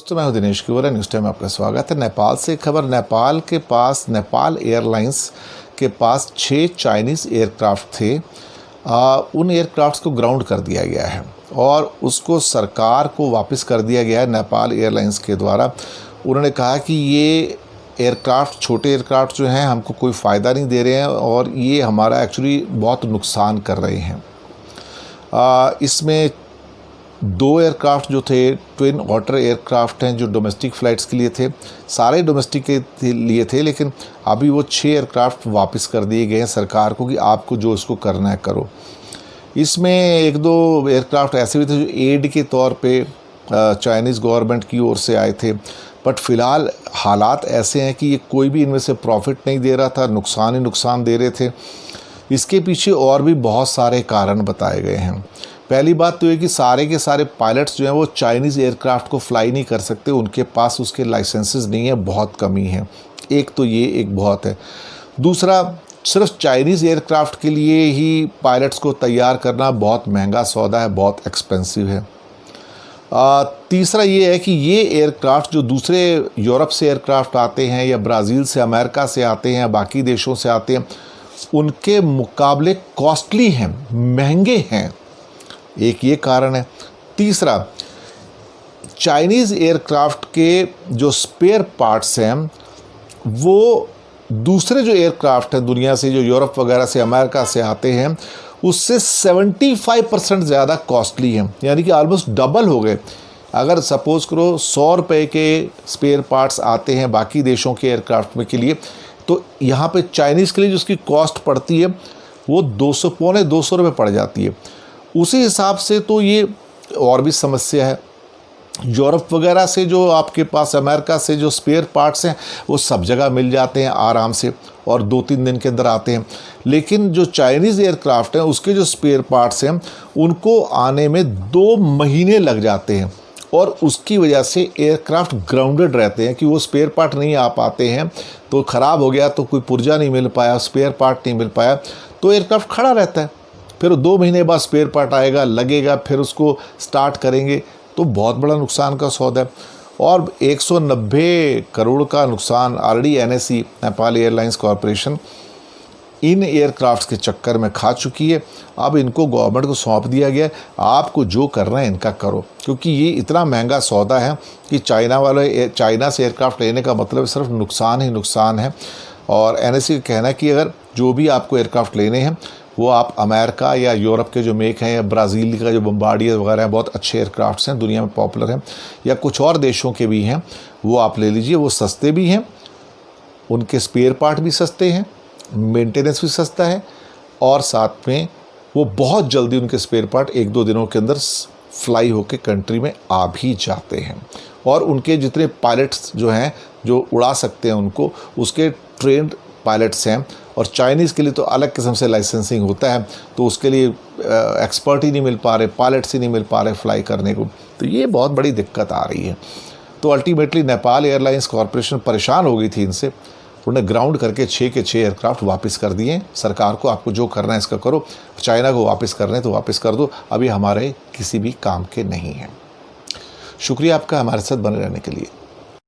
दोस्तों, मैं हूं दिनेश कुमार। न्यूज़ टाइम में आपका स्वागत है। नेपाल से खबर। नेपाल के पास नेपाल एयरलाइंस के पास 6 चाइनीज़ एयरक्राफ्ट थे। उन एयरक्राफ्ट्स को ग्राउंड कर दिया गया है और उसको सरकार को वापस कर दिया गया है नेपाल एयरलाइंस के द्वारा। उन्होंने कहा कि ये एयरक्राफ्ट, छोटे एयरक्राफ्ट जो हैं, हमको कोई फ़ायदा नहीं दे रहे हैं और ये हमारा एक्चुअली बहुत नुकसान कर रहे हैं। इसमें 2 एयरक्राफ्ट जो थे ट्विन ऑटर एयरक्राफ्ट हैं जो डोमेस्टिक फ़्लाइट्स के लिए थे, सारे डोमेस्टिक के लिए थे, लेकिन अभी वो 6 एयरक्राफ्ट वापस कर दिए गए हैं सरकार को कि आपको जो इसको करना है करो। इसमें 1-2 एयरक्राफ्ट ऐसे भी थे जो एड के तौर पे चाइनीज़ गवर्नमेंट की ओर से आए थे, बट फ़िलहाल हालात ऐसे हैं कि ये कोई भी इनमें से प्रॉफिट नहीं दे रहा था, नुकसान ही नुकसान दे रहे थे। इसके पीछे और भी बहुत सारे कारण बताए गए हैं। पहली बात तो ये कि सारे के सारे पायलट्स जो हैं वो चाइनीज़ एयरक्राफ्ट को फ्लाई नहीं कर सकते, उनके पास उसके लाइसेंसेस नहीं है, बहुत कमी है। एक तो ये एक बहुत है। दूसरा, सिर्फ चाइनीज़ एयरक्राफ्ट के लिए ही पायलट्स को तैयार करना बहुत महंगा सौदा है, बहुत एक्सपेंसिव है। तीसरा ये है कि ये एयरक्राफ्ट जो दूसरे यूरोप से एयरक्राफ्ट आते हैं या ब्राज़ील से, अमेरिका से आते हैं, बाकी देशों से आते हैं, उनके मुकाबले कॉस्टली हैं, महंगे हैं। एक ये कारण है। तीसरा, चाइनीज़ एयरक्राफ्ट के जो स्पेयर पार्ट्स हैं वो दूसरे जो एयरक्राफ्ट हैं दुनिया से, जो यूरोप वगैरह से, अमेरिका से आते हैं, उससे 75% ज़्यादा कॉस्टली हैं, यानी कि ऑलमोस्ट डबल हो गए। अगर सपोज़ करो 100 रुपये के स्पेयर पार्ट्स आते हैं बाकी देशों के एयरक्राफ्ट में के लिए, तो यहाँ पे चाइनीज़ के लिए जो उसकी कॉस्ट पड़ती है वो 200 पौने 200 रुपये पड़ जाती है। उसी हिसाब से तो ये और भी समस्या है। यूरोप वगैरह से जो आपके पास, अमेरिका से जो स्पेयर पार्ट्स हैं वो सब जगह मिल जाते हैं आराम से और 2-3 दिन के अंदर आते हैं, लेकिन जो चाइनीज़ एयरक्राफ्ट हैं उसके जो स्पेयर पार्ट्स हैं उनको आने में 2 महीने लग जाते हैं और उसकी वजह से एयरक्राफ्ट ग्राउंडेड रहते हैं कि वो स्पेयर पार्ट नहीं आ पाते हैं। तो ख़राब हो गया तो कोई पुर्जा नहीं मिल पाया, स्पेयर पार्ट नहीं मिल पाया, तो एयरक्राफ्ट खड़ा रहता है। फिर 2 महीने बाद स्पेयर पार्ट आएगा, लगेगा, फिर उसको स्टार्ट करेंगे, तो बहुत बड़ा नुकसान का सौदा है। और 190 करोड़ का नुकसान already NSE, Nepal airlines corporation, इन एयरक्राफ्ट्स के चक्कर में खा चुकी है। अब इनको गवर्नमेंट को सौंप दिया गया है, आपको जो करना है इनका करो, क्योंकि ये इतना महंगा सौदा है कि चाइना से एयरक्राफ्ट लेने का मतलब सिर्फ नुकसान ही नुकसान है। और NSE का कहना है कि अगर जो भी आपको एयरक्राफ्ट लेने हैं वो आप अमेरिका या यूरोप के जो मेक हैं, या ब्राज़ील का जो बम्बार्डियर वगैरह हैं, बहुत अच्छे एयरक्राफ्ट्स हैं, दुनिया में पॉपुलर हैं, या कुछ और देशों के भी हैं, वो आप ले लीजिए। वो सस्ते भी हैं, उनके स्पेयर पार्ट भी सस्ते हैं, मेंटेनेंस भी सस्ता है, और साथ में वो बहुत जल्दी उनके स्पेयर पार्ट 1-2 दिनों के अंदर फ्लाई होकर कंट्री में आ भी जाते हैं। और उनके जितने पायलट्स जो हैं जो उड़ा सकते हैं उनको, उसके ट्रेंड पायलट्स हैं। और चाइनीज़ के लिए तो अलग किस्म से लाइसेंसिंग होता है, तो उसके लिए एक्सपर्ट ही नहीं मिल पा रहे, पायलट्स ही नहीं मिल पा रहे फ्लाई करने को, तो ये बहुत बड़ी दिक्कत आ रही है। तो अल्टीमेटली नेपाल एयरलाइंस कॉरपोरेशन परेशान हो गई थी इनसे, उन्होंने ग्राउंड करके 6 के 6 एयरक्राफ्ट वापस कर दिए। सरकार को आपको जो करना है इसका करो, चाइना को वापस करने तो वापस कर दो, अभी हमारे किसी भी काम के नहीं हैं। शुक्रिया आपका हमारे साथ बने रहने के लिए।